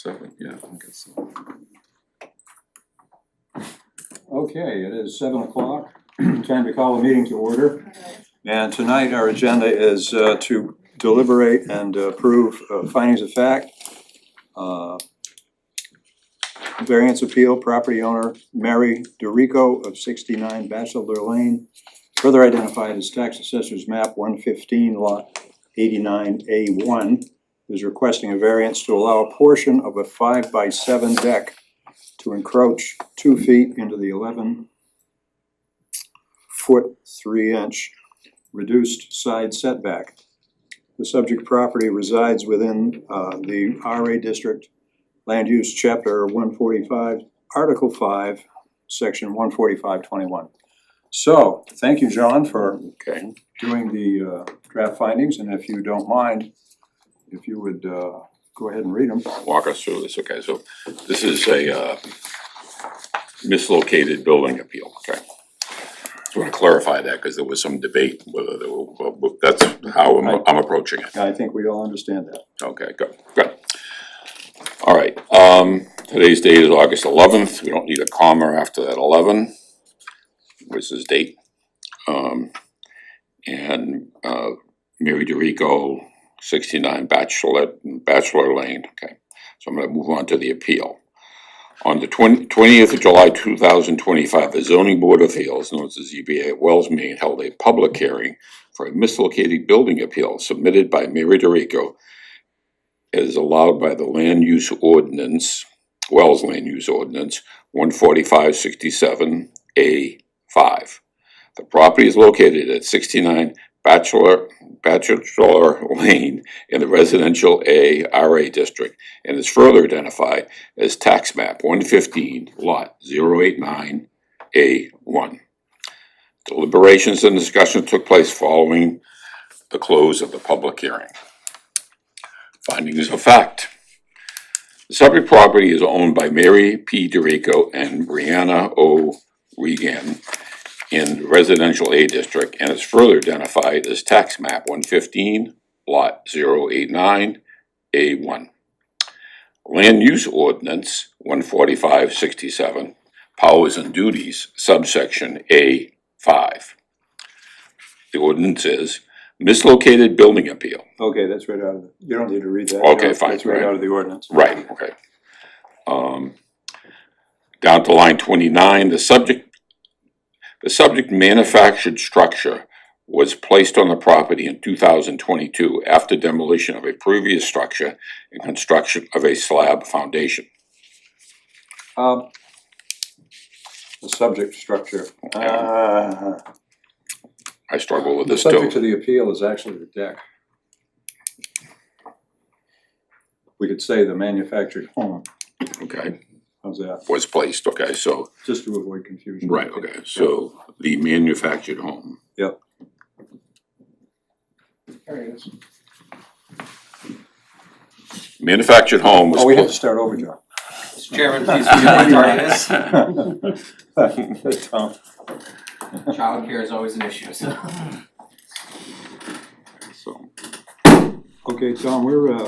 7, yeah, I guess so. Okay, it is 7 o'clock. Time to call the meeting to order. And tonight our agenda is to deliberate and approve findings of fact. Variance appeal, property owner Mary DeRico of 69 Bachelor Lane, further identified as tax assessor's map 115 lot 89A1, is requesting a variance to allow a portion of a 5x7 deck to encroach 2 feet into the 11-foot 3-inch reduced side setback. The subject property resides within the RA District Land Use Chapter 145, Article 5, Section 145.21. So, thank you, John, for doing the draft findings, and if you don't mind, if you would go ahead and read them. Walk us through this, okay, so this is a mislocated building appeal, okay? Just want to clarify that, because there was some debate whether there were, that's how I'm approaching it. I think we all understand that. Okay, good. All right, today's date is August 11th, we don't need a comma after that 11. Where's his date? Mary DeRico, 69 Bachelor Lane, okay. So I'm gonna move on to the appeal. On the 20th of July 2025, the Zoning Board of Appeals, known as the ZBA at Wells, Maine, held a public hearing for a mislocated building appeal submitted by Mary DeRico as allowed by the Land Use Ordinance, Wells Land Use Ordinance 14567A5. The property is located at 69 Bachelor Lane in the Residential A RA District and is further identified as tax map 115 lot 089A1. Deliberations and discussion took place following the close of the public hearing. Findings of fact. The subject property is owned by Mary P. DeRico and Brianna O. Regan in the Residential A District and is further identified as tax map 115 lot 089A1. Land Use Ordinance 14567, Powers and Duties, subsection A5. The ordinance is mislocated building appeal. Okay, that's right out of the, you don't need to read that. Okay, fine. That's right out of the ordinance. Right, okay. Down to line 29, the subject manufactured structure was placed on the property in 2022 after demolition of a previous structure and construction of a slab foundation. The subject structure. I struggle with The this subject to too. the appeal is actually the deck. We could say the manufactured home. Okay, How's that? was placed, okay, so, Just to avoid confusion. right, okay, so the manufactured home. Yep. There it is. Manufactured home was. Oh, we have to start over, John. Mr. Chairman, please read the target. Tom. Child care is always an issue, so. So, Okay, Tom, we're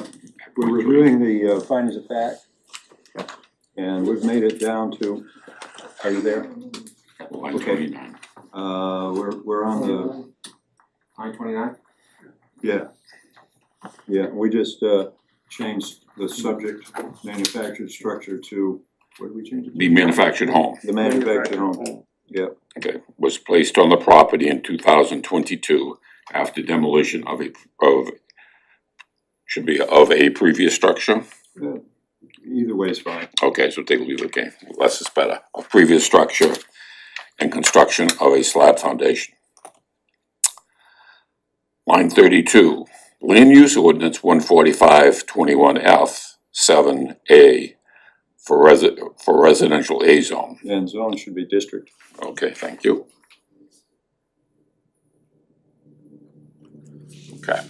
reviewing the findings of fact. And we've made it down to, are you there? line Okay. 29. We're on the, 929? yeah. Yeah, we just changed the subject manufactured structure to, what did we change it to? The manufactured home. The manufactured home, yeah. Okay, was placed on the property in 2022 after demolition of a previous structure. Either way is fine. Okay, so take a leave, okay, less is better. A previous structure and construction of a slab foundation. Line 32, Land Use Ordinance 14521F 7A for residential A zone. And zone should be district. Okay, thank you. Okay,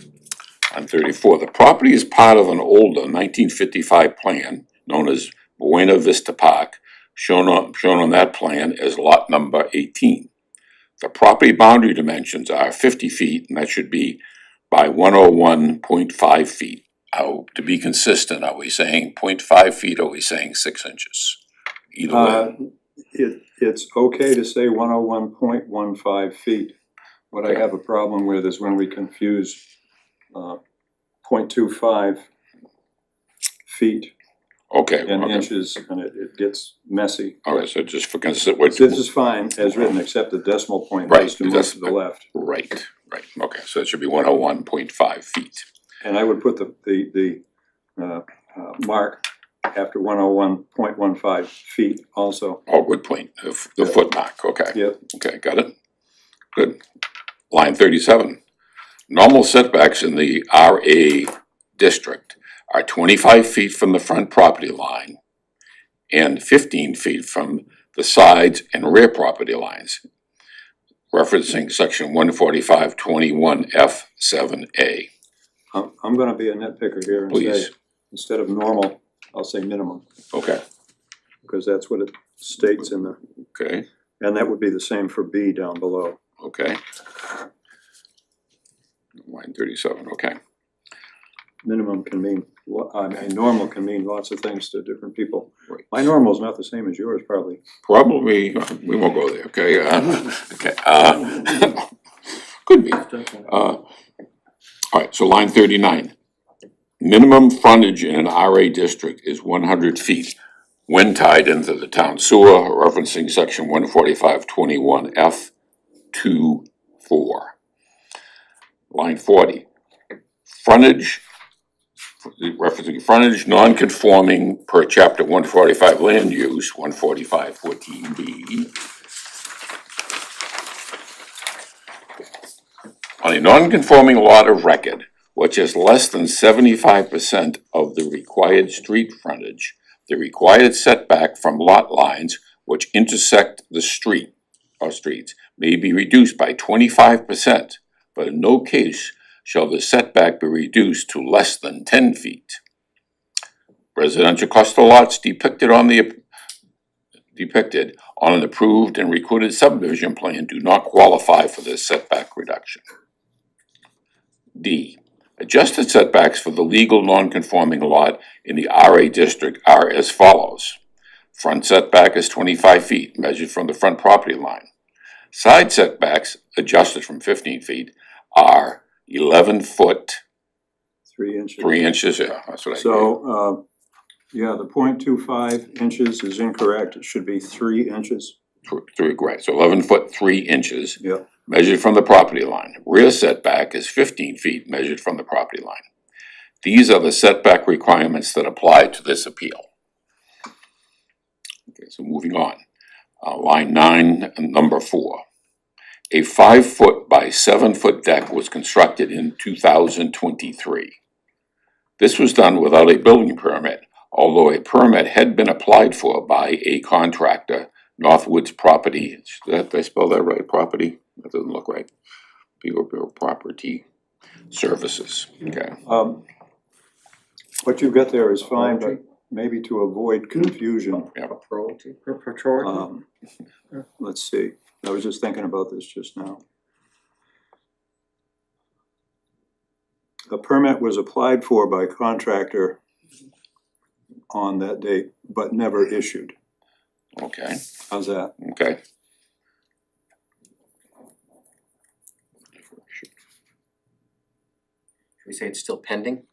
on 34, the property is part of an older 1955 plan known as Buena Vista Park, shown on that plan as lot number 18. The property boundary dimensions are 50 feet, and that should be by 101.5 feet to be consistent, are we saying 0.5 feet, or are we saying 6 inches? Either way, It's okay to say 101.15 feet. What I have a problem with is when we confuse 0.25 feet okay, and okay. inches, and it gets messy. All right, so just for This is fine as written, except the decimal point Right, needs to move that's- to the left. right, okay, so it should be 101.5 feet. And I would put the mark after 101.15 feet also. Oh, good point, the foot mark, okay. Yep. Okay, got it. Good. Line 37. Normal setbacks in the RA district are 25 feet from the front property line and 15 feet from the sides and rear property lines, referencing section 145-21F7A. I'm gonna be a nitpicker here and say, Please. instead of normal, I'll say minimum, Okay, because that's what it states in the, okay, and that would be the same for B down below. okay. Line 37, okay. Minimum can mean, normal can mean lots of things to different people. Right. My normal's not the same as yours, probably. Probably, we won't go there, okay, okay, could be. Alright, so line 39. Minimum frontage in an RA district is 100 feet when tied into the town sewer, referencing section 145-21F2-4. Line 40. Frontage, referencing frontage non-conforming per chapter 145 land use, 145-14B. On a non-conforming lot of record, which is less than 75% of the required street frontage, the required setback from lot lines which intersect the street or streets may be reduced by 25%, but in no case shall the setback be reduced to less than 10 feet. Residential cluster lots depicted on an approved and recorded subdivision plan do not qualify for this setback reduction. D. Adjusted setbacks for the legal non-conforming lot in the RA district are as follows. Front setback is 25 feet, measured from the front property line. Side setbacks, adjusted from 15 feet, are 11 foot, 3 inches. 3 inches, yeah, that's what I. So, yeah, the 0.25 inches is incorrect. It should be 3 inches. Right, so 11 foot 3 inches. Yep. Measured from the property line. Rear setback is 15 feet measured from the property line. These are the setback requirements that apply to this appeal. Okay, so moving on. Line 9, number 4. A 5-foot by 7-foot deck was constructed in 2023. This was done without a building permit, although a permit had been applied for by a contractor, Northwoods Property. Did I spell that right? Property? That doesn't look right. Bureau Property Services. Okay. What you've got there is fine, but maybe to avoid confusion, let's see. I was just thinking about this just now. A permit was applied for by contractor on that date, but never issued. Okay. How's that? Okay. Should we say it's still pending?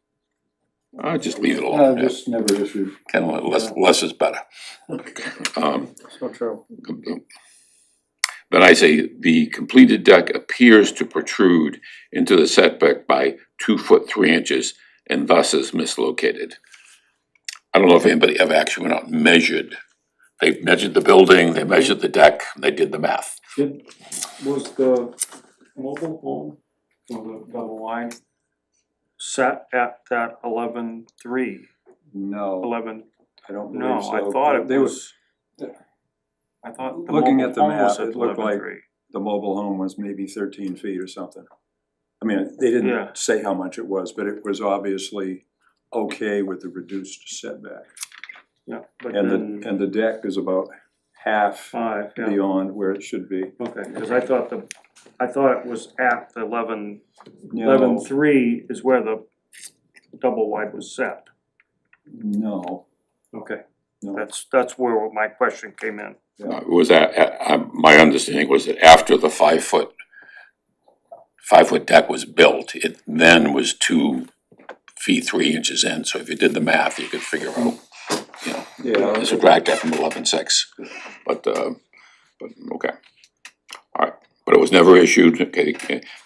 Just leave it alone. Yeah. Just never issued. Kind of less is better. So true. Then I say the completed deck appears to protrude into the setback by 2 foot 3 inches and thus is mislocated. I don't know if anybody ever actually went out and measured. They measured the building, they measured the deck, they did the math. Was the mobile home for the double wide set at that 11.3, No, 11? I don't No, believe so. I thought it They were- was. I thought the Looking mobile at the home was map, at it looked like 11.3. the mobile home was maybe 13 feet or something. I mean, they Yeah. didn't say how much it was, but it was obviously okay with the reduced setback. Yeah, but And then the deck is about half 5, yeah, beyond where it should be. okay, cause I thought it was at the 11, No. 11.3 is where the double wide was set. No, Okay, no. that's where my question came in. It was my understanding was that after the 5 foot deck was built, it then was 2 feet 3 inches in, so if you did the math, you could figure out, you know, Yeah, subtract that from 11.6, but okay. All right, but it was never issued, okay,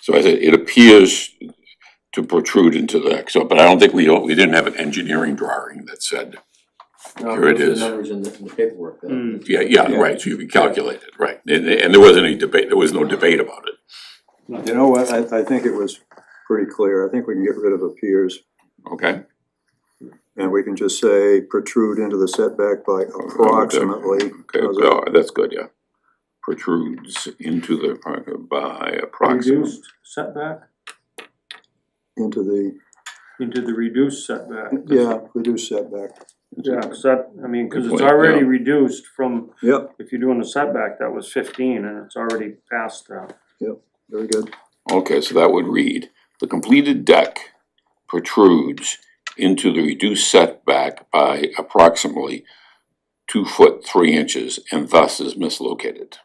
so I said, it appears to protrude into the, so, but I don't think we didn't have an engineering drawing that said, here it Those are is. the numbers in the paperwork, though. Mm. Yeah, right, so you can calculate it, right, and there wasn't any debate, there was no debate about it. you know what, I think it was pretty clear. I think we can get rid of appears. Okay, And we can just say protrude into the setback by approximately. okay, How's that? that's good, yeah. Protrudes into the, by approximately. Reduced setback, Into the, reduced setback. yeah, reduce setback. Yeah, cause that, I mean, cause Good it's point, already yeah. reduced from, Yep, if you're doing a setback, that was 15 and it's already past that. very good. Okay, so that would read, the completed deck protrudes into the reduced setback by approximately 2 foot 3 inches and thus is mislocated.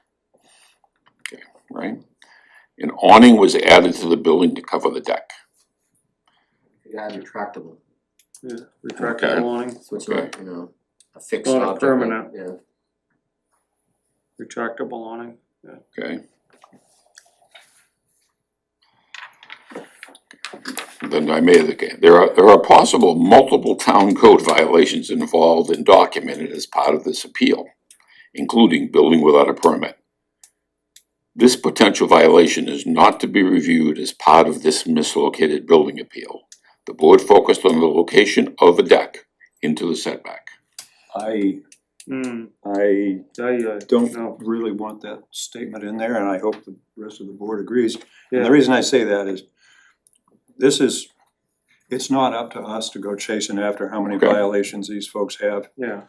Okay, right? An awning was added to the building to cover the deck. Yeah, retractable, Yeah, Okay. retractable awning, so it's Okay. not, a fixed Not a object. permanent. Yeah. retractable awning. Okay. Then I made the, there are possible multiple town code violations involved and documented as part of this appeal, including building without a permit. This potential violation is not to be reviewed as part of this mislocated building appeal. The board focused on the location of a deck into the setback. I Hmm, don't no, really want that statement in there, and I hope the rest of the board agrees. And yeah, the reason I say that is, it's not up to us to go chasing after how many Okay. violations these folks have. yeah,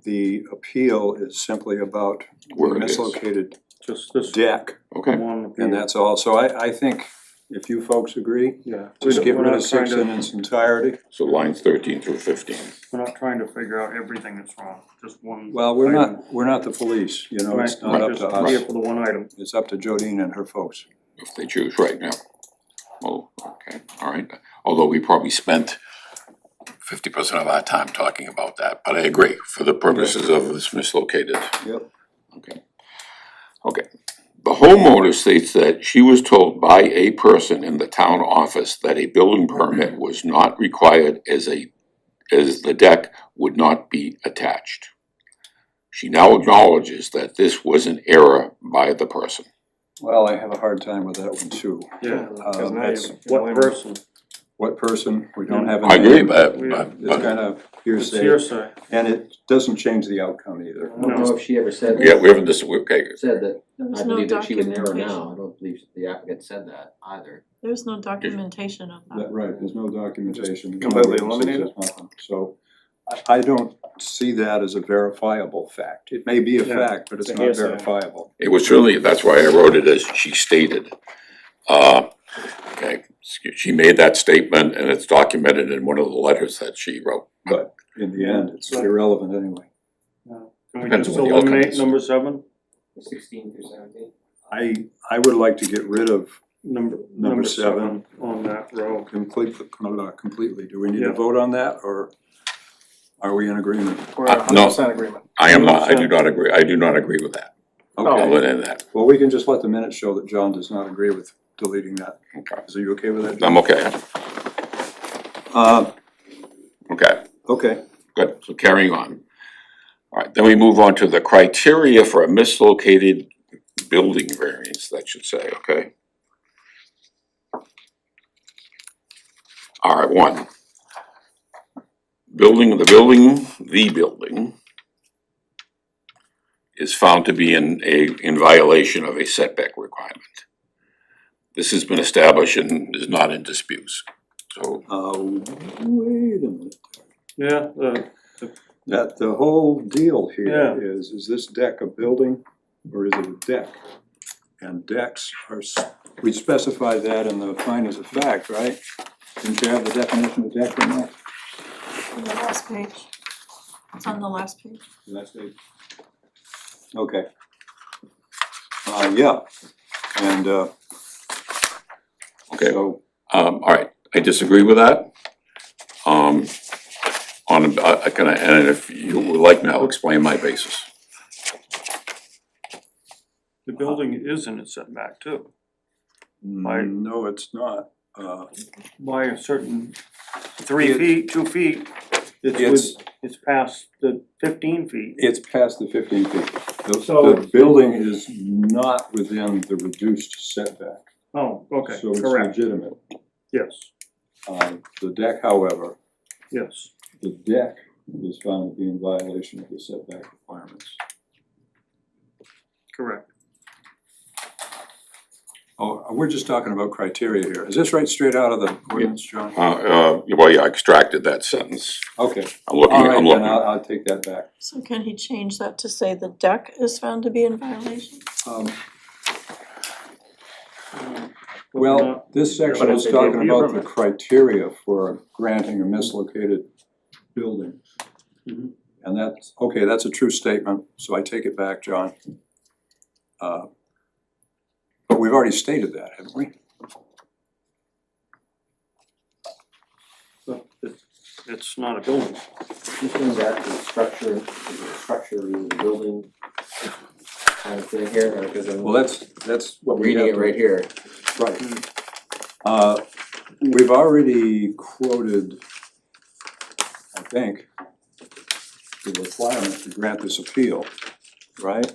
The appeal is simply about the Where it is. mislocated just this deck, Okay, one. and that's all. So I think if you folks agree, Yeah. just get We're rid not of 6 trying in to- its entirety. so lines 13 through 15. We're not trying to figure out everything that's wrong, just one. Well, we're item. not the police, you know, Right, it's not up just to here us. for the one item. It's up to Jodine and her folks. If they choose right now. Well, okay, all right, although we probably spent 50% of our time talking about that, but I agree, for the purposes of this mislocated. Yep. Okay. Okay. The homeowner states that she was told by a person in the town office that a building permit was not required as the deck would not be attached. She now acknowledges that this was an error by the person. Well, I have a hard time with that one too. Yeah. That's What person? what person, we don't have a I name. agree, but It's kind of It's hearsay, hearsay. and it doesn't change the outcome either. I don't know if she ever said yeah, we haven't, okay, said that, There was I no believe that she was in error documentation. now, I don't believe the applicant said that either. There's no documentation of that. Right, there's no documentation. completely No witnesses, eliminated? there's nothing. So I don't see that as a verifiable fact. It may be a Yeah, fact, but it's it's a not hearsay. verifiable. it was certainly, that's why I wrote it as she stated. Okay, she made that statement and it's documented in one of the letters that she wrote. But in the end, it's irrelevant anyway. Can we Depends just on what the outcome eliminate is. number 7? 16 through 17. I would like to get rid of Number 7 on that row. completely. Do we need to Yeah. vote on that, or are we in agreement? We're No. 100% agreement. I am not, I do not agree with that, Okay, other than that, well, we can just let the minutes show that John does not agree with deleting that. okay. Is you okay with that, John? I'm okay, okay, Okay, good, so carrying on. All right, then we move on to the criteria for a mislocated building variance, that should say, okay? All right, 1. The building is found to be in violation of a setback requirement. This has been established and is not in dispute, so, wait a minute. Yeah, That, the whole deal here Yeah. is this deck a building or is it a deck? And decks are, we specified that in the findings of fact, right? Didn't you have the definition of deck in there? On the last page. It's on the last page. Okay. Yeah, and, Okay, so, all right, I disagree with that. And if you would like me, I'll explain my basis. The building is in a setback too, no, it's not. by a certain 3 feet, 2 feet. It's, It's past the 15 feet. it's past the 15 feet. So- The building is not within the reduced setback. Oh, okay, So it's correct, legitimate. yes, The deck, however, yes. the deck is found to be in violation of the setback requirements. Correct. Oh, we're just talking about criteria here. Is this right straight out of the ordinance, John? Well, yeah, I extracted that sentence. Okay, I'm looking, all right, I'm then looking. I'll take that back. So can he change that to say the deck is found to be in violation? Well, this section But is if they talking give you about the permit. criteria for granting a mislocated building. Mhm. And that's, okay, that's a true statement, so I take it back, John. But we've already stated that, haven't we? But it's not a building. This one's at the structure of the building kind of thing here, or because I'm Well, that's what we reading have it to- right here. Right. We've already quoted, I think, the requirement to grant this appeal, right?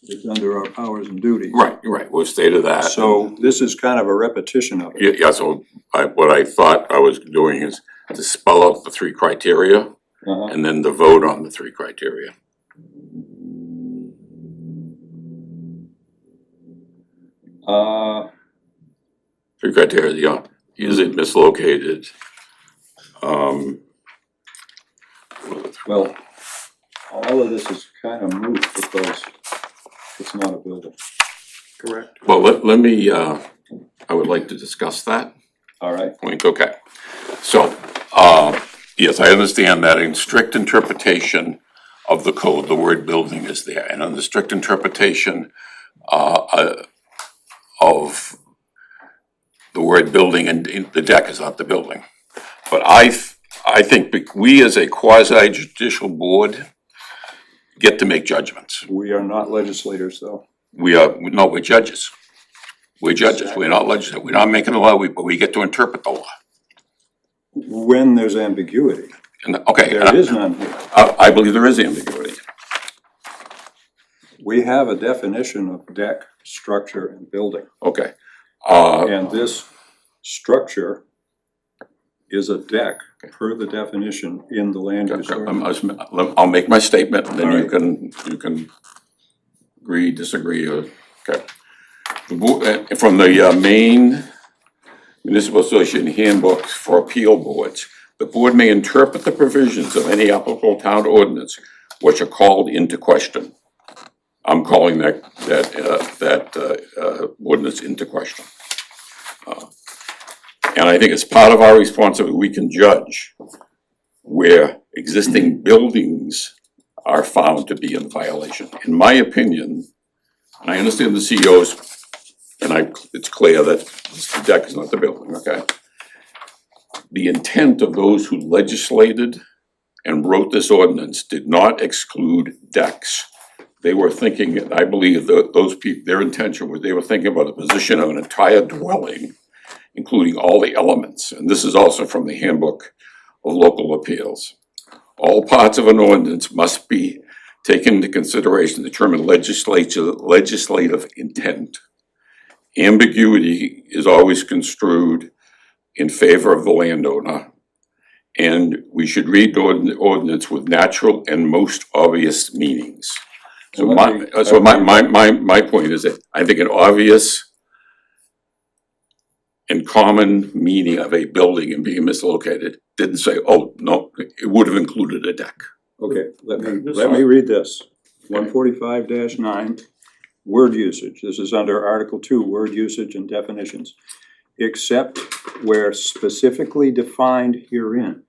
It's under our powers and duties. Right, right, we've stated that. So this is kind of a repetition of it. Yeah, so what I thought I was doing is to spell out the three criteria Uh-huh. and then to vote on the three criteria. Three criteria, yeah, is it mislocated? Well, all of this is kind of moot because it's not a building. Correct. Well, let me, I would like to discuss that All right, point, okay. So, yes, I understand that in strict interpretation of the code, the word building is there, and on the strict interpretation of the word building, and the deck is not the building. But I think we as a quasi judicial board get to make judgments. we are not legislators though. No, we're judges. We're judges, we're not legislators, we're not making the law, but we get to interpret the law. When there's ambiguity, And, okay, there is none here. I believe there is ambiguity. We have a definition of deck, structure, and building. Okay. And this structure is a deck per the definition in the land use ordinance. I'll make my statement, and then All you right. can agree, disagree, or, okay. From the Maine Municipal Association Handbook for Appeal Boards, the board may interpret the provisions of any applicable town ordinance which are called into question. I'm calling that ordinance into question. And I think it's part of our responsibility, we can judge where existing buildings are found to be in violation. In my opinion, and I understand the CEO's, and it's clear that the deck is not the building, okay? The intent of those who legislated and wrote this ordinance did not exclude decks. They were thinking, I believe that those people, their intention was, they were thinking about the position of an entire dwelling, including all the elements, and this is also from the Handbook of Local Appeals. All parts of an ordinance must be taken into consideration to determine legislative intent. Ambiguity is always construed in favor of the landowner, and we should read the ordinance with natural and most obvious meanings. So my point is that I think an obvious and common meaning of a building and being mislocated didn't say, oh, no, it would have included a deck. Okay, let me read this. 145-9, word usage. This is under Article 2, word usage and definitions. except where specifically defined herein.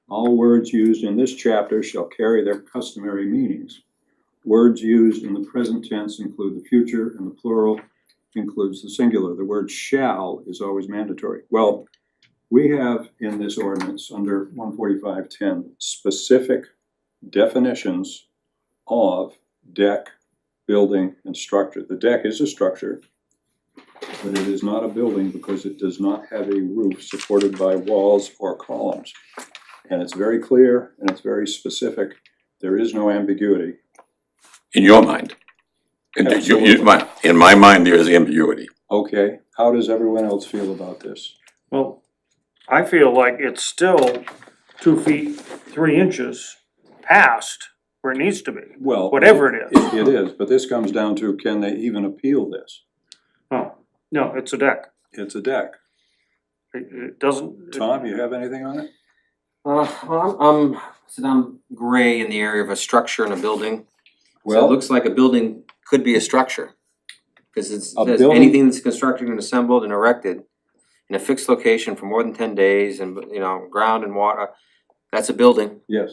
All words used in this chapter shall carry their customary meanings. Words used in the present tense include the future, and the plural includes the singular. The word shall is always mandatory. Well, we have in this ordinance under 145.10 specific definitions of deck, building, and structure. The deck is a structure, but it is not a building because it does not have a roof supported by walls or columns. And it's very clear and it's very specific. There is no ambiguity. In your mind. In my mind, there is ambiguity. Okay, how does everyone else feel about this? Well, I feel like it's still 2 feet, 3 inches past where it needs to be, Well, whatever it is. It is, but this comes down to, can they even appeal this? Oh, no, it's a deck. It's a deck. It doesn't. Tom, you have anything on it? Well, I'm gray in the area of a structure and a building. So it Well, looks like a building could be a structure. Cause it A says building- anything that's constructed and assembled and erected in a fixed location for more than 10 days and, ground and water, that's a building. yes,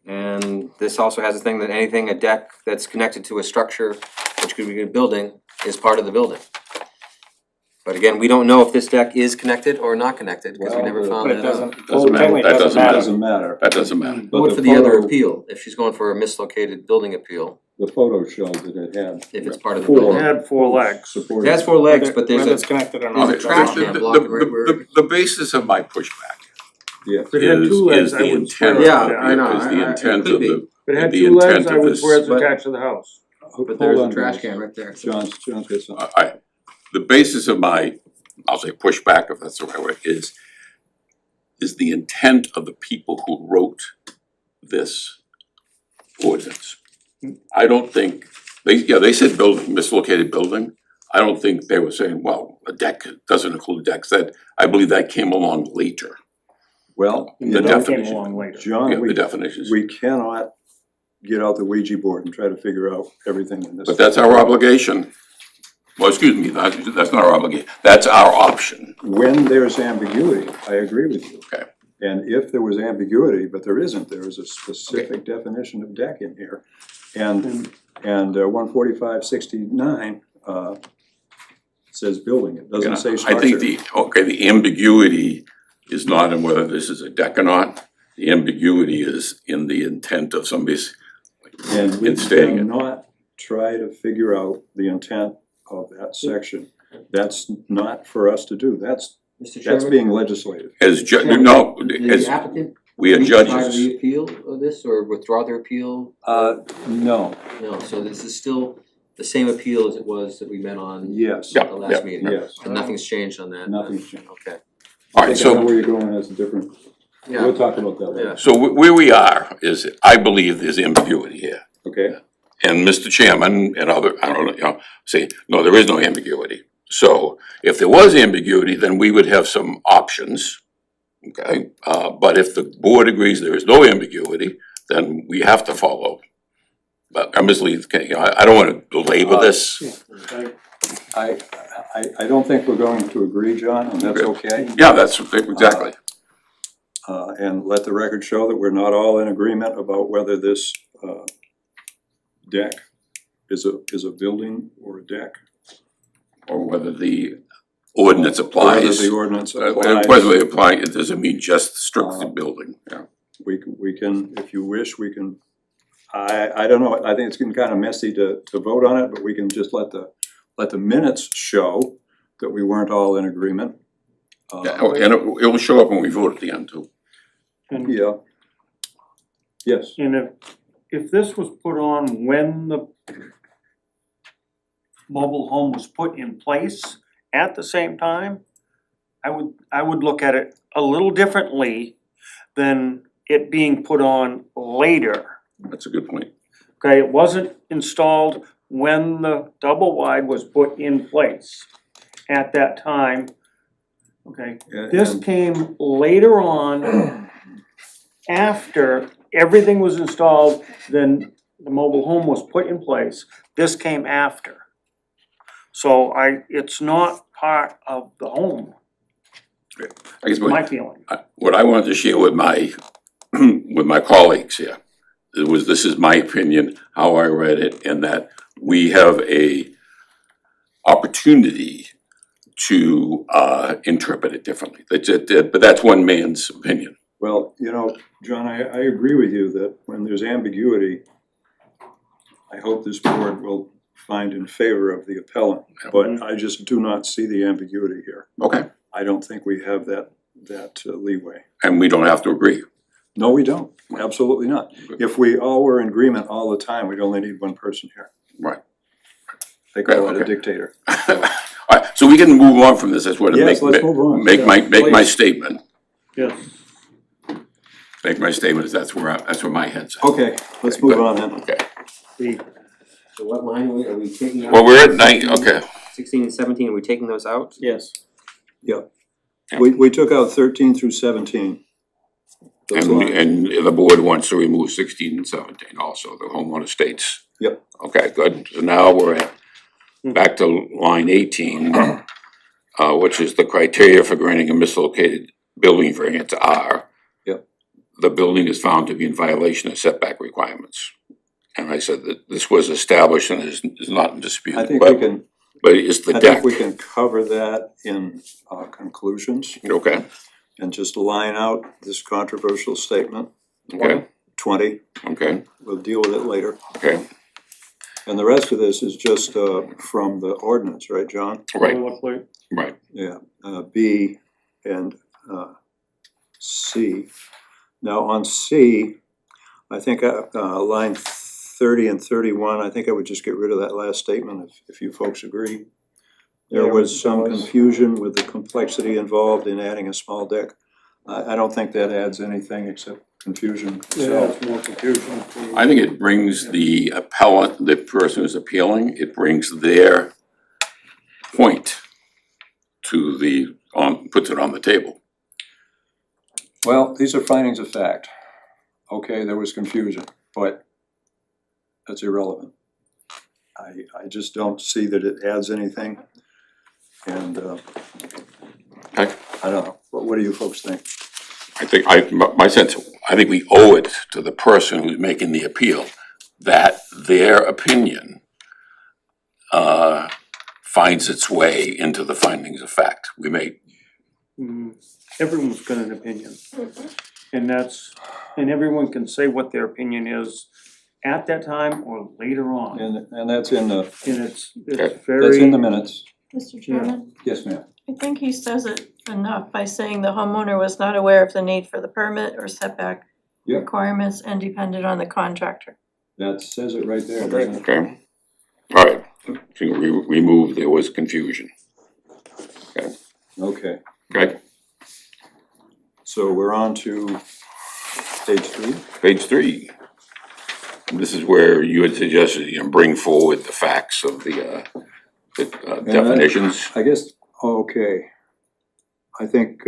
And this also has a thing that anything, a deck that's connected to a structure, which could be a building, is part of the building. But again, we don't know if this deck is connected or not connected, because we Well, never but found But it that out. doesn't, Doesn't matter. technically it That doesn't doesn't it matter. doesn't matter. That doesn't matter. But What the for the other photo- appeal, if she's going for a mislocated building appeal, The photo showed that it had. if it's part of the four It building. had 4 legs. supported- It has 4 legs, but there's Whether it's a, connected or there's not. a it doesn't trash matter. can blocking right where. The basis of my pushback Yes, If it had 2 is legs, I the would swear. intent, Yeah, it I know, is the it intent could of be. the, If it had the 2 legs, intent I of would this. swear it's But- attached to the house. But there's Hold a on, trash guys. can right there. John's got something. The basis of my, I'll say pushback, if that's the right word, is the intent of the people who wrote this ordinance. I don't think, they said building, mislocated building. I don't think they were saying, well, a deck doesn't include decks. I believe that came along later. Well, The you know, That came definition. along later. John, Yeah, the definitions. we cannot get out the Ouija board and try to figure out everything in this. But that's our obligation. Well, excuse me, that's not our obligation, that's our option. When there's ambiguity, I agree with you. Okay. And if there was ambiguity, but there isn't, there is a specific definition of deck in here. And 145.69 says building, it doesn't say I structure. think the ambiguity is not in whether this is a deck or not. The ambiguity is in the intent of somebody's, And we in stating it. cannot try to figure out the intent of that section. That's not for us to do, that's Mr. Chairman, being legislative. as the applicant, we are can try to judges. reappeal of this or withdraw their appeal? No, No, so this is still the same appeal as it was that we met on yes, Yeah. the last meeting? yes, And nothing's changed on that? nothing's changed. Okay, All I right, think I know so, where you're going, that's a different, yeah, we'll talk about that later. yeah. so where we are is, I believe there's ambiguity here. Okay, And Mr. Chairman and other, I don't know, say, no, there is no ambiguity. So if there was ambiguity, then we would have some options, okay? But if the board agrees there is no ambiguity, then we have to follow. But I'm just leaving, I don't wanna belabor this. I don't think we're going to agree, John, and that's okay. Yeah, that's exactly. And let the record show that we're not all in agreement about whether this deck is a building or a deck. Or whether the ordinance Or applies. whether the ordinance applies. Whether they apply, it doesn't mean just strictly building, yeah. We can, if you wish, we can, I don't know, I think it's getting kind of messy to vote on it, but we can just let the minutes show that we weren't all in agreement. Yeah, and it will show up when we vote at the end too. And, Yeah. Yes, and if this was put on when the mobile home was put in place at the same time, I would look at it a little differently than it being put on later. That's a good point. Okay, it wasn't installed when the double wide was put in place at that time. Okay, this and- came later on after everything was installed, then the mobile home was put in place. This came after. So it's not part of the home, I guess my feeling. what I wanted to share with my, with my colleagues here, this is my opinion, how I read it, and that we have a opportunity to, interpret it differently. That's it, but that's one man's opinion. Well, John, I agree with you that when there's ambiguity, I hope this board will find in favor of the appellant, but I just do not see the ambiguity here. Okay, I don't think we have that leeway. and we don't have to agree. No, we don't, absolutely not. If we all were in agreement all the time, we'd only need one person here. Right. They call it a Okay. dictator. Alright, so we can move on from this, I just wanna Yes, let's move on. make my Please. statement. Yes. Make my statement, that's where my head's at. Okay, let's move on then. Okay, The, So what line are we taking out? well, we're at okay, 16 and 17, are we taking those out? yes. We took out 13 through 17. Those lines. and the board wants to remove 16 and 17 also, the homeowner states. Yep. Okay, good, so now we're at, back to line 18, which is the criteria for granting a mislocated building variance are. Yep. The building is found to be in violation of setback requirements. And I said that this was established and is not in dispute, I think we but can, it's the I deck. think we can cover that in conclusions Okay, and just line out this controversial statement, okay, 20. okay, We'll deal with it later. okay, And the rest of this is just from the ordinance, right, John? Boilerplate. right, Yeah, B and C. Now on C, I think line 30 and 31, I think I would just get rid of that last statement if you folks agree. There Yeah, was some there was. confusion with the complexity involved in adding a small deck. I don't think that adds anything except confusion. Yeah, So, it's more confusion. I think it brings the appellant, the person who's appealing, it brings their point to the, puts it on the table. well, these are findings of fact. Okay, there was confusion, but that's irrelevant. I just don't see that it adds anything. And Okay. I don't know, what do you folks think? I think, my sense, I think we owe it to the person who's making the appeal that their opinion finds its way into the findings of fact. We may, Everyone's got an opinion. And and everyone can say what their opinion is at that time or later on. And that's in the, And it's Okay. very. that's in the minutes. Mr. Chairman, Yes, ma'am. I think he says it enough by saying the homeowner was not aware of the need for the permit or setback Yep. requirements and depended on the contractor. That says it right there, doesn't it? okay? All right, so we remove, there was confusion, Okay, okay? so we're on to page 3. Page 3. This is where you had suggested, bring forward the facts of the definitions. I guess, okay. I think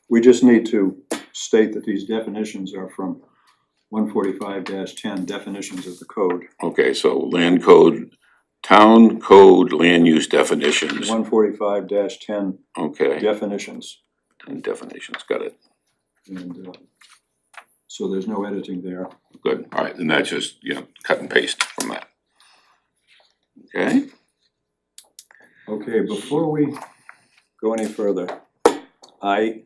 we just need to state that these definitions are from 145-10, definitions of the code. Okay, so land code, town code, land use definitions, 145-10 okay, definitions. and definitions, got it, And so there's no editing there. good, all right, and that's just, cut and paste from that. Okay, Okay, before we go any further, I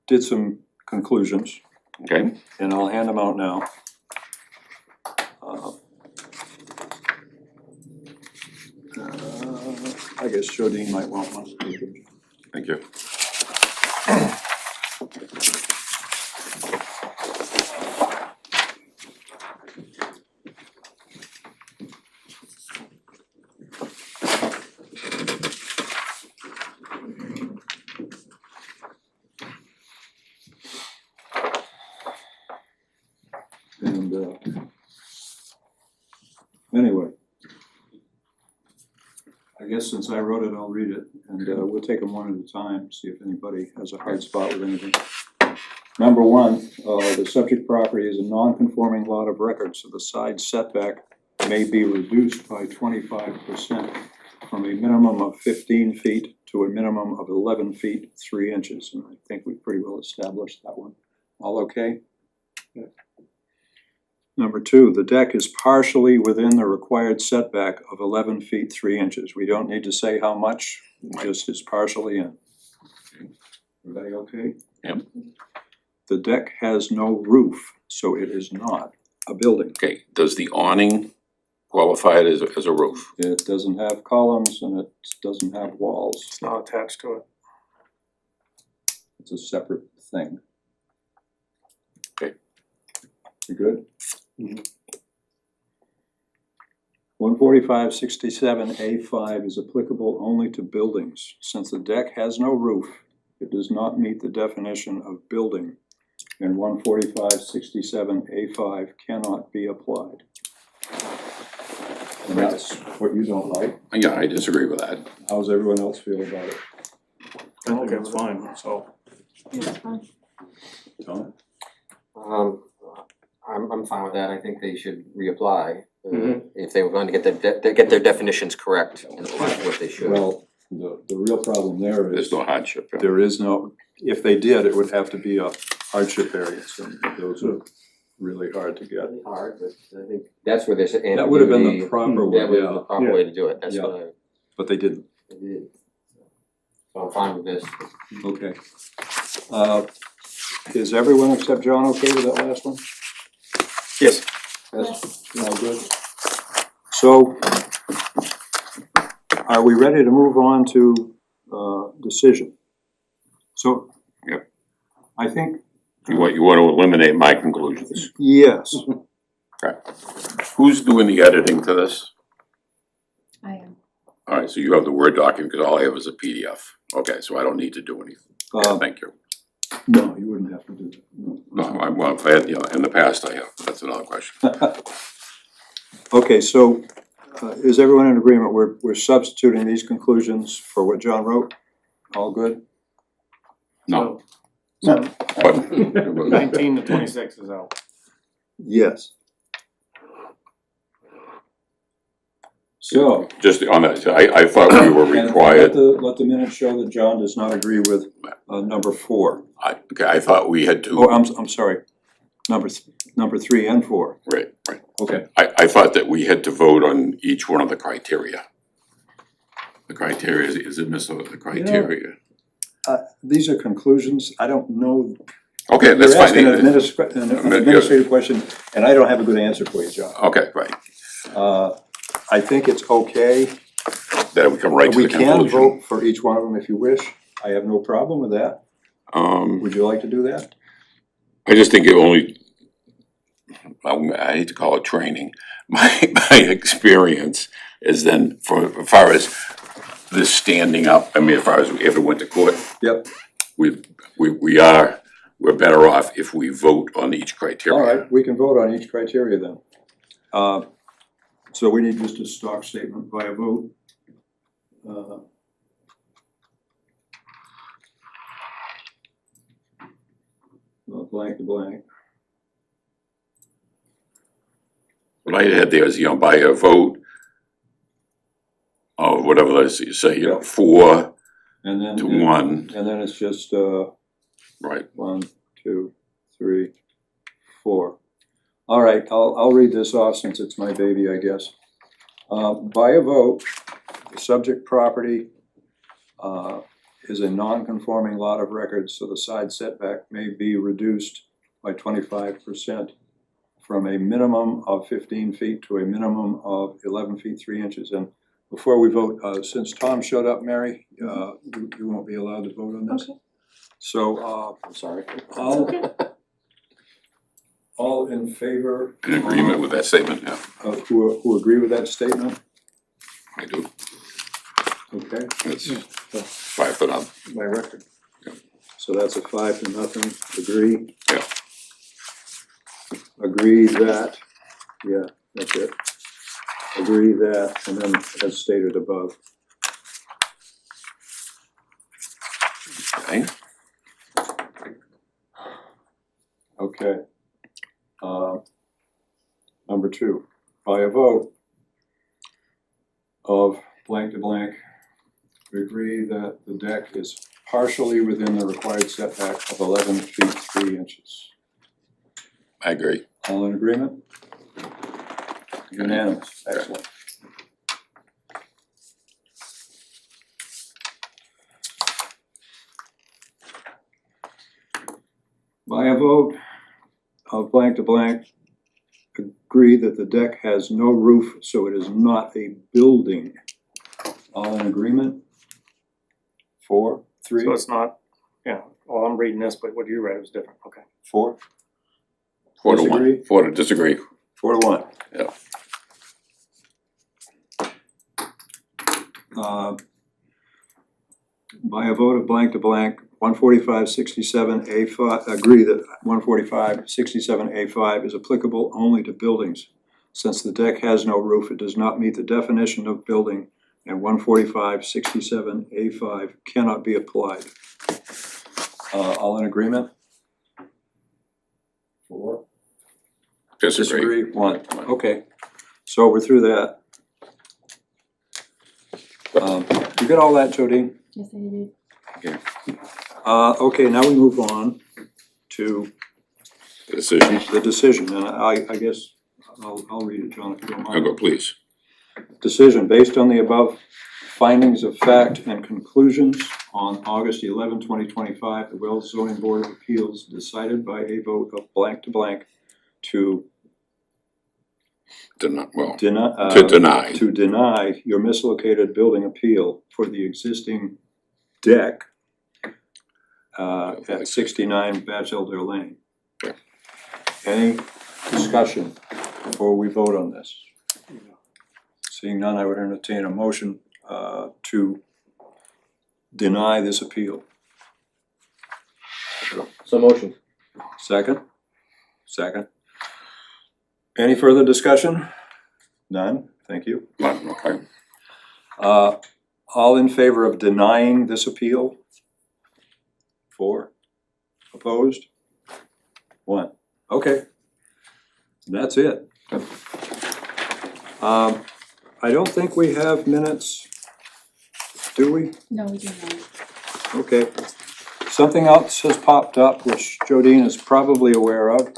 did some conclusions, okay, and I'll hand them out now. I guess Jodine might want one. thank you. And anyway, I guess since I wrote it, I'll read it, and we'll take them one at a time, see if anybody has a hard spot with anything. Number 1, the subject property is a non-conforming lot of record, so the side setback may be reduced by 25% from a minimum of 15 feet to a minimum of 11 feet, 3 inches. And I think we've pretty well established that one. All okay? Yeah. Number 2, the deck is partially within the required setback of 11 feet, 3 inches. We don't need to say how much, it just is partially in. Everybody okay? Yep. The deck has no roof, so it is not a building. Okay, does the awning qualify it as a roof? It doesn't have columns and it doesn't have walls. It's not attached to it. It's a separate thing. Okay. You good? 145-67A5 is applicable only to buildings. Since the deck has no roof, it does not meet the definition of building, and 145-67A5 cannot be applied. And that's what you don't like. Yeah, I disagree with that. How's everyone else feel about it? I think it's fine, so. It's fine. Tom? I'm fine with that, I think they should reapply. Mhm. If they were going to get their definitions correct, and what they should. Well, the real problem there There's is, no hardship. Yeah. there is no, if they did, it would have to be a hardship variance, and those are really hard to get. Hard, but I think that's where there's ambiguity. That would have been the proper That one, would have been yeah, the proper way to do it, that's Yeah. what but they didn't. I did. So I'm fine with this. Okay. Is everyone except John okay with that last one? Yes. Yes. All good. So, are we ready to move on to, decision? So. Yep. I think, You want to eliminate my conclusions. yes, Okay. Who's doing the editing to this? I am. Alright, so you have the Word document, because all I have is a PDF. Okay, so I don't need to do anything. Thank you. no, you wouldn't have to do that, no. No, well, if I had, in the past I have, that's another question. Okay, so, is everyone in agreement? We're substituting these conclusions for what John wrote? All good? No, So, but, 19 to 26 is out. Yes. So. just on that, I thought we were And required, let the minutes show that John does not agree with, number 4. I thought we had Oh, to, I'm sorry, number 3 and 4. right. Okay. I thought that we had to vote on each one of the criteria. The criteria, is it miss the criteria? These are conclusions, I don't know. Okay, that's You're asking fine. an administrative question, and I don't have a good answer for you, John. Okay, right, I think it's okay. that we come right to We the can conclusion. vote for each one of them if you wish. I have no problem with that. Would you like to do that? I just think it only, I hate to call it training, my experience is then for, as far as this standing up, I mean, as far as we ever went to court, Yep. we're better off if we vote on each criteria. All right, we can vote on each criteria then. So we need just a stock statement by a vote. Blank to blank. What I had there is, by a vote of whatever let's say, 4 And then. to 1, And then it's just, right? 1, 2, 3, 4. All right, I'll read this off since it's my baby, I guess. By a vote, the subject property is a non-conforming lot of record, so the side setback may be reduced by 25% from a minimum of 15 feet to a minimum of 11 feet 3 inches. And before we vote, since Tom showed up, Mary, you won't be allowed to vote on this. Okay. So, I'm sorry. all in favor? In agreement with that statement, yeah, Who agree with that statement? I do. Okay, It's 5-0. My record. so that's a 5-0, agree? Yeah. Agree that, yeah, that's it. Agree that, and then as stated above. Okay, Okay. Number 2, by a vote of blank to blank, we agree that the deck is partially within the required setback of 11 feet 3 inches. I agree. All in agreement? Unanimous, excellent. By a vote of blank to blank, agree that the deck has no roof, so it is not a building. All in agreement? 4, 3, So it's not, yeah, well, I'm reading this, but what you read was different, okay. 4, 4 to Disagree? 1, 4 to disagree. 4 to 1. Yeah. By a vote of blank to blank, 145-67A5, agree that 145-67A5 is applicable only to buildings. Since the deck has no roof, it does not meet the definition of building, and 145-67A5 cannot be applied. All in agreement? 4. Disagree. 1, okay. So we're through that. You got all that, Jodine? Yes, I did. Okay, now we move on to Decision. the decision, and I guess I'll read it, John, if you don't I'll mind. go, please. Decision, based on the above findings of fact and conclusions on August 11, 2025, the Wells Zoning Board of Appeals decided by a vote of blank to blank to Well, deny. to deny. To deny your mislocated building appeal for the existing deck at 69 Batchelder Lane. Yeah. Any discussion before we vote on this? Seeing none, I would entertain a motion to deny this appeal. So motion. Second? Second. Any further discussion? None, thank you. Okay. All in favor of denying this appeal? 4. Opposed? 1. Okay. That's it. I don't think we have minutes, do we? No, we do not. Okay. Something else has popped up, which Jodine is probably aware of.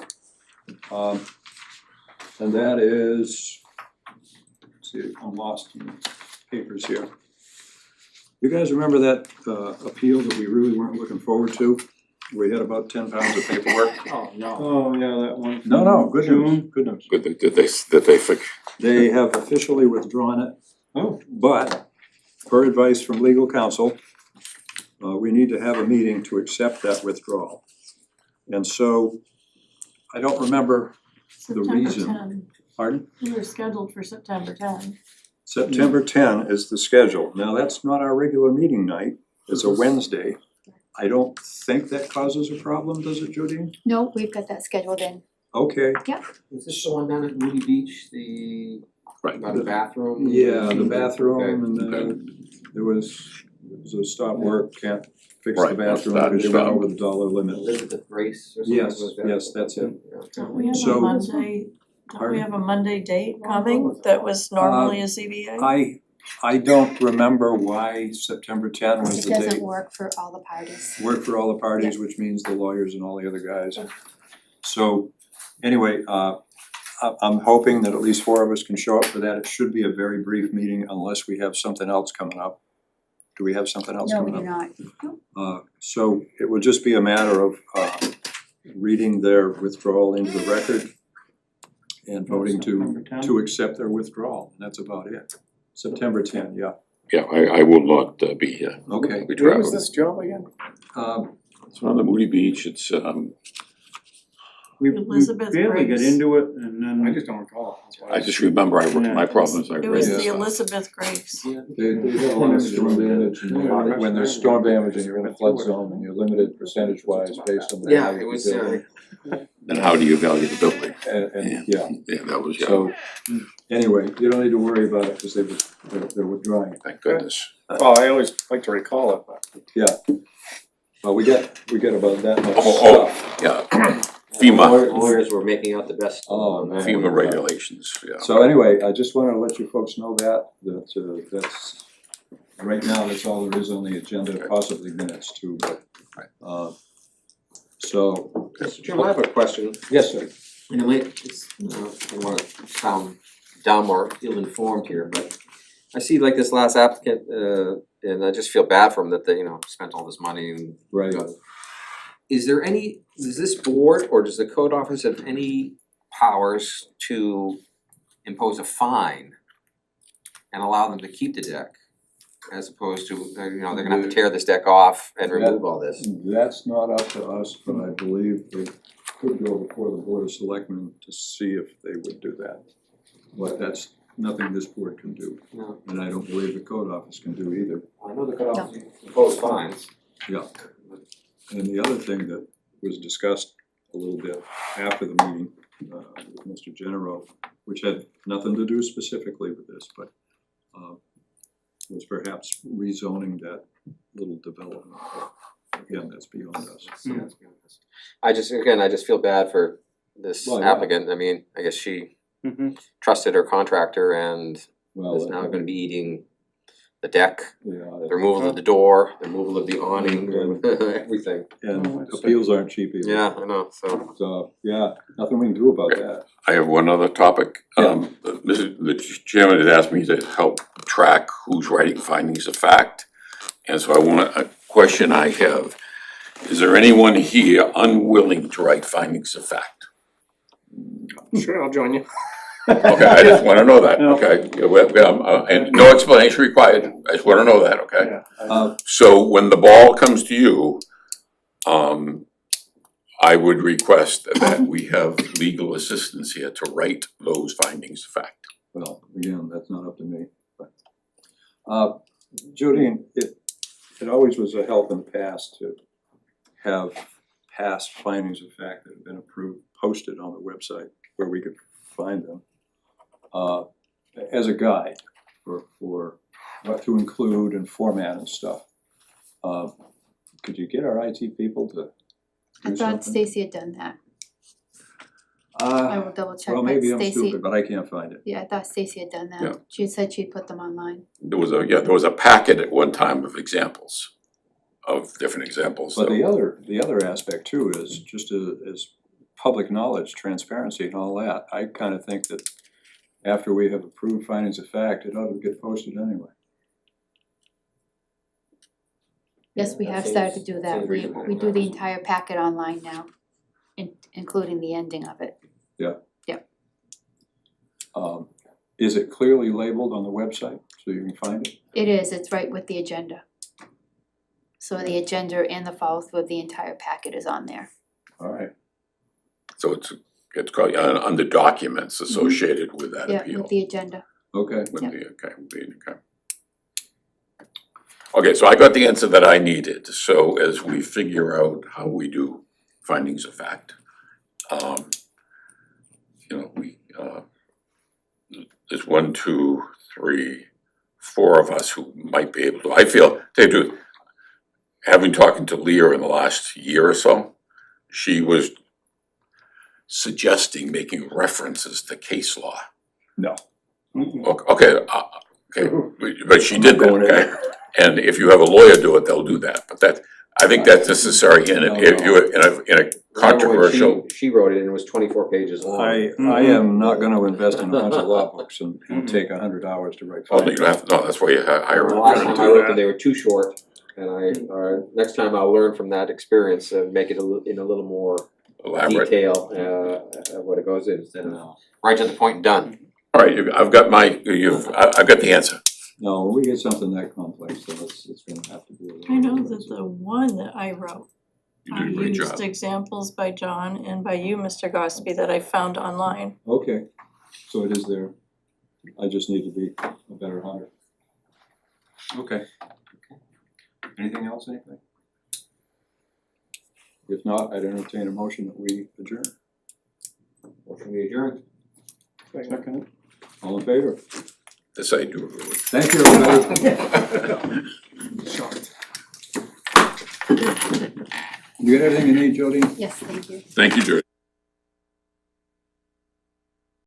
And that is, let's see, I'm lost in the papers here. You guys remember that appeal that we really weren't looking forward to? We had about 10 pounds of paperwork. Oh, no. Oh, yeah, that one. No, good news, good news. Good, did they fix? They have officially withdrawn it. Oh. But, per advice from legal counsel, we need to have a meeting to accept that withdrawal. And so, I don't remember, September reason. 10. pardon? We were scheduled for September 10. September 10 is the schedule. Now, that's not our regular meeting night, it's a Wednesday. I don't think that causes a problem, does it, Jodine? No, we've got that scheduled in. Okay, Is this the one down at Moody Beach, the, Right. about the bathroom? yeah, the bathroom Okay. and there was a stop work, can't fix the Right, bathroom stop, because they went stop. over the dollar limit. Elizabeth Grace or something? Yes, was that? yes, that's it. Don't we have So- a Monday, don't we Pardon? have a Monday date coming that was normally a ZBA? I don't remember why September 10 was It the doesn't date. work for all the parties. Work for all the parties, which means the lawyers and all the other guys. So, anyway, I'm hoping that at least 4 of us can show up for that. It should be a very brief meeting unless we have something else coming up. Do we have something else No, we coming do up? not. So it will just be a matter of reading their withdrawal into the record and voting September 10? to accept their withdrawal. That's about it. September 10, yeah. Yeah, I will not be here. Okay. I'll be Where was traveling. this job again? It's on the Moody Beach, it's, We Elizabeth barely got Grace. into it and then. I just don't recall, that's why. I just remember, my problem is I It read was this the stuff. Elizabeth Grace. They have a lot of storm damage, and when there's storm damage and you're in a flood zone and you're limited percentage wise based on the. Yeah, value it of was, the building. Then how do you value the building? And, yeah, Yeah, that was, yeah, so, anyway, you don't need to worry about it, cause they're withdrawing. thank goodness. Well, I always like to recall it, but. Well, we get about that much Oh, stuff. yeah, FEMA, Lawyers were making out the best on that. FEMA regulations, yeah. So anyway, I just wanna let you folks know that's, right now, that's all there is on the agenda, possibly minutes too, but, so, Mr. Chairman, I have a question. yes, sir. And it might, it's, I don't wanna sound dumb or ill-informed here, but I see like this last applicant, and I just feel bad for him that they, spent all this money and. Right. Is there any, does this board or does the code office have any powers to impose a fine and allow them to keep the deck? As opposed to, they're gonna have to tear this deck off and remove all this. That's not up to us, but I believe they could go before the Board of Selectmen to see if they would do that. But that's nothing this board can do, No, and I don't believe the code office can do either. I know the code office impose fines. Yeah. And the other thing that was discussed a little bit after the meeting, with Mr. Genero, which had nothing to do specifically with this, but, was perhaps rezoning that little development. Again, that's beyond us. I just feel bad for this Well, yeah. applicant. I mean, I guess she Mhm. trusted her contractor and Well, is now gonna be eating the deck, yeah, the removal of the door, the removal of the awning, everything. and appeals aren't cheap either. Yeah, I know, so. So, yeah, nothing we can do about that. I have one other topic. The chairman had asked me to help track who's writing findings of fact. And so a question I have, is there anyone here unwilling to write findings of fact? Sure, I'll join you. Okay, I just wanna know that, okay? Yeah, and no explanation required, I just wanna know that, okay? So when the ball comes to you, I would request that we have legal assistance here to write those findings of fact. Well, again, that's not up to me, but. Jodine, it always was a help in the past to have past findings of fact that have been approved, posted on the website where we could find them. As a guide for what to include and format and stuff. Could you get our IT people to I do thought something? Stacy had done that. I will double check, Well, but maybe I'm Stacy, stupid, but I can't find it. yeah, I thought Stacy had done Yeah. that. She said she'd put them online. There was a packet at one time of examples, of different examples, But so. the other aspect too is just as public knowledge, transparency and all that, I kinda think that after we have approved findings of fact, it ought to get posted anyway. Yes, we That have started to seems- do that. seems We reasonable. we do the entire packet online now, including the ending of it. Is it clearly labeled on the website so you can find it? It is, it's right with the agenda. So the agenda and the follow through of the entire packet is on there. Alright, So it's called, under documents associated with that Yeah, appeal. with the agenda. okay. With the, okay. Okay, so I got the answer that I needed, so as we figure out how we do findings of fact, there's 1, 2, 3, 4 of us who might be able to, I feel, having talked to Leah in the last year or so, she was suggesting making references to case law. No. Okay, but she did that, okay? And if you have a lawyer do it, they'll do that, but I think that's necessary in a controversial. She wrote it and it was 24 pages long. I am not gonna invest in a bunch of law books and take 100 hours to write Oh, findings. you don't have, no, that's why you hire The an last attorney time I to do wrote them, they were too short, and next time I'll learn from that experience, make it in a little more that, elaborate. detail, what it goes in, instead of right to the point and done. All right, I've got the answer. No, when we get something that complex, then it's gonna have to be. a little I know bit that the one that I wrote, You I did a great used job. examples by John and by you, Mr. Gosby, that I found online. Okay, so it is there. I just need to be a better hunter. Okay. Anything else, anything? If not, I'd entertain a motion that we adjourn. Motion to adjourn. Second. All in favor? This I do. Thank you, everybody. You got everything you need, Jody? Yes, thank you. Thank you, George.